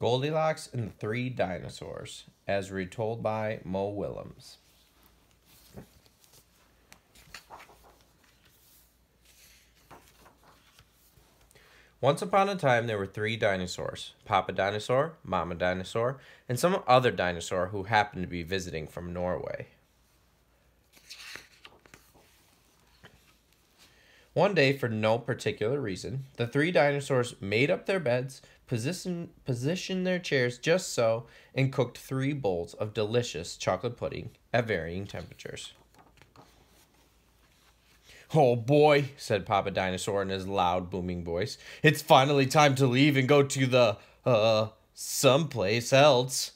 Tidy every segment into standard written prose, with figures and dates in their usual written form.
Goldilocks and the Three Dinosaurs, as retold by Mo Willems. Once upon a time, there were three dinosaurs: Papa Dinosaur, Mama Dinosaur, and some other dinosaur who happened to be visiting from Norway. One day, for no particular reason, the three dinosaurs made up their beds, positioned their chairs just so, and cooked 3 bowls of delicious chocolate pudding at varying temperatures. "Oh boy," said Papa Dinosaur in his loud, booming voice, "it's finally time to leave and go to someplace else."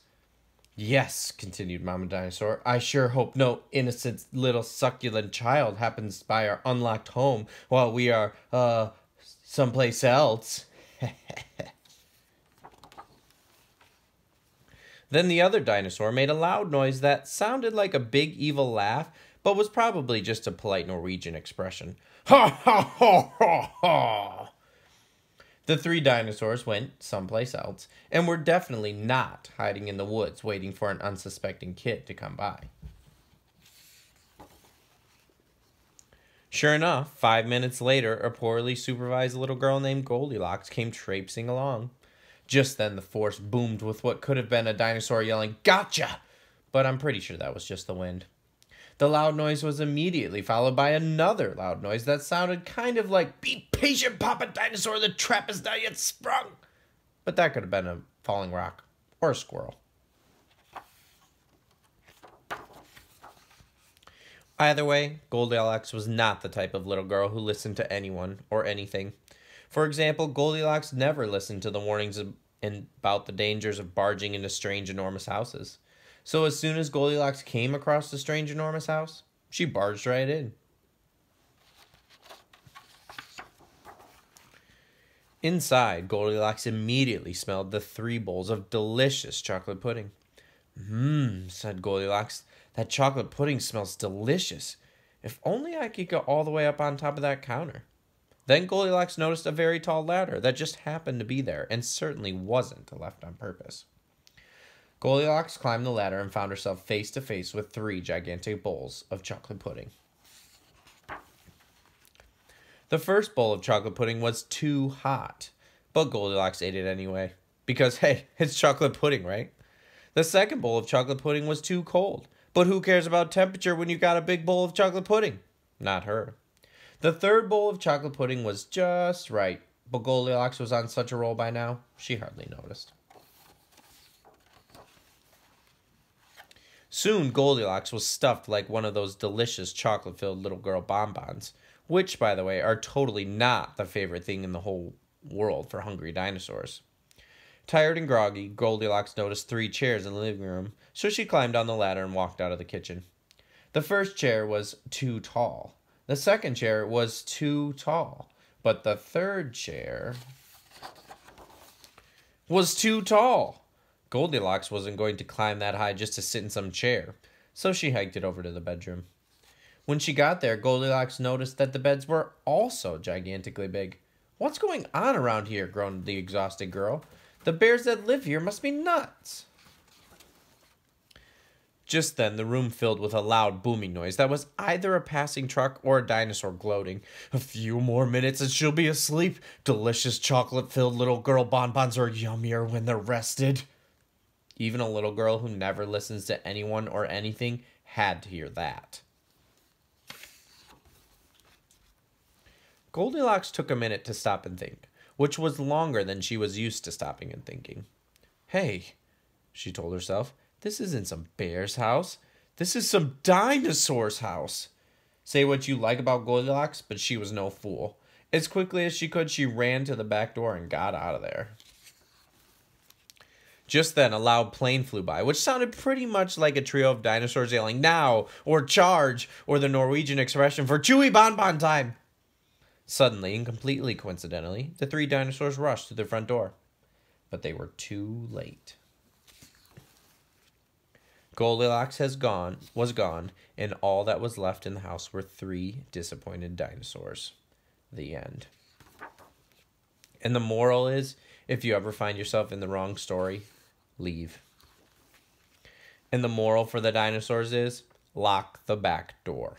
"Yes," continued Mama Dinosaur, "I sure hope no innocent little succulent child happens by our unlocked home while we are, someplace else." Then the other dinosaur made a loud noise that sounded like a big evil laugh, but was probably just a polite Norwegian expression. "Ha ha ha ha ha!" The three dinosaurs went someplace else, and were definitely not hiding in the woods waiting for an unsuspecting kid to come by. Sure enough, 5 minutes later, a poorly supervised little girl named Goldilocks came traipsing along. Just then the force boomed with what could have been a dinosaur yelling, "Gotcha!" But I'm pretty sure that was just the wind. The loud noise was immediately followed by another loud noise that sounded kind of like, "Be patient, Papa Dinosaur, the trap is not yet sprung." But that could have been a falling rock or a squirrel. Either way, Goldilocks was not the type of little girl who listened to anyone or anything. For example, Goldilocks never listened to the warnings about the dangers of barging into strange, enormous houses. So as soon as Goldilocks came across the strange, enormous house, she barged right in. Inside, Goldilocks immediately smelled the 3 bowls of delicious chocolate pudding. Said Goldilocks, "that chocolate pudding smells delicious. If only I could go all the way up on top of that counter." Then Goldilocks noticed a very tall ladder that just happened to be there and certainly wasn't left on purpose. Goldilocks climbed the ladder and found herself face to face with 3 gigantic bowls of chocolate pudding. The first bowl of chocolate pudding was too hot, but Goldilocks ate it anyway. Because, hey, it's chocolate pudding, right? The second bowl of chocolate pudding was too cold, but who cares about temperature when you got a big bowl of chocolate pudding? Not her. The third bowl of chocolate pudding was just right, but Goldilocks was on such a roll by now, she hardly noticed. Soon, Goldilocks was stuffed like one of those delicious chocolate-filled little girl bonbons, which, by the way, are totally not the favorite thing in the whole world for hungry dinosaurs. Tired and groggy, Goldilocks noticed 3 chairs in the living room, so she climbed down the ladder and walked out of the kitchen. The first chair was too tall. The second chair was too tall. But the third chair was too tall. Goldilocks wasn't going to climb that high just to sit in some chair, so she hiked it over to the bedroom. When she got there, Goldilocks noticed that the beds were also gigantically big. "What's going on around here?" groaned the exhausted girl. "The bears that live here must be nuts." Just then, the room filled with a loud booming noise that was either a passing truck or a dinosaur gloating. "A few more minutes and she'll be asleep. Delicious chocolate-filled little girl bonbons are yummier when they're rested." Even a little girl who never listens to anyone or anything had to hear that. Goldilocks took a minute to stop and think, which was longer than she was used to stopping and thinking. "Hey," she told herself, "this isn't some bear's house. This is some dinosaur's house." Say what you like about Goldilocks, but she was no fool. As quickly as she could, she ran to the back door and got out of there. Just then, a loud plane flew by, which sounded pretty much like a trio of dinosaurs yelling, "Now!" or "Charge!" or the Norwegian expression for "Chewy bonbon time!" Suddenly, and completely coincidentally, the 3 dinosaurs rushed to the front door. But they were too late. Goldilocks was gone, and all that was left in the house were 3 disappointed dinosaurs. The end. And the moral is, If you ever find yourself in the wrong story, leave. And the moral for the dinosaurs is lock the back door.